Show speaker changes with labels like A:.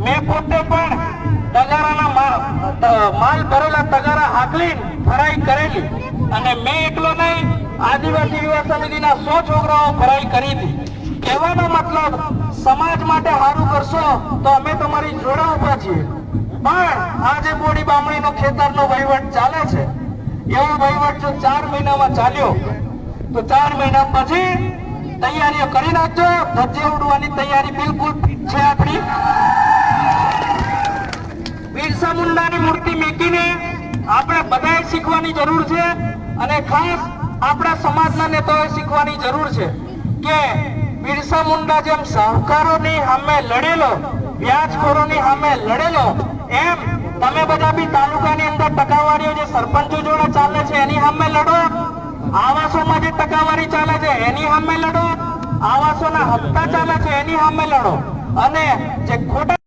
A: મેં પોતે પણ તગારાના માલ ભરેલા તગારા હાકલી ભરાઈ કરેલી અને મેં એકલો નહીં, આદિવાસી યુવા સમિતિના 100 છોકરાઓ ભરાઈ કરી હતી. કહેવાનો મતલબ સમાજ માટે સારું કરશો તો અમે તમારી જોડે ઉભા છીએ. પણ આ જે બોડી બામણીનો ખેતરનો વહીવટ ચાલે છે, એવો વહીવટ જો 4 મહિનામાં ચાલ્યો તો 4 મહિના પછી તૈયારીઓ કરી નાખજો. ધજ્જે ઉડવાની તૈયારી બિલકુલ છે આપણી. બિરસા મુંડાની મૂર્તિ મૂકીને આપણે બધાએ શીખવાની જરૂર છે અને ખાસ આપણા સમાજના નેતાઓએ શીખવાની જરૂર છે કે બિરસા મુંડા જેમ શાહુકારોની સામે લડેલો, વ્યાજખોરોની સામે લડેલો, એમ તમે બધા બી તાલુકાની અંદર ટકાવારીઓ જે સરપંચો જોડે ચાલે છે એની સામે લડો. આવાસોમાં જે ટકાવારી ચાલે છે એની સામે લડો. આવાસોના હપ્તા ચાલે છે એની સામે લડો. અને જે ખોટા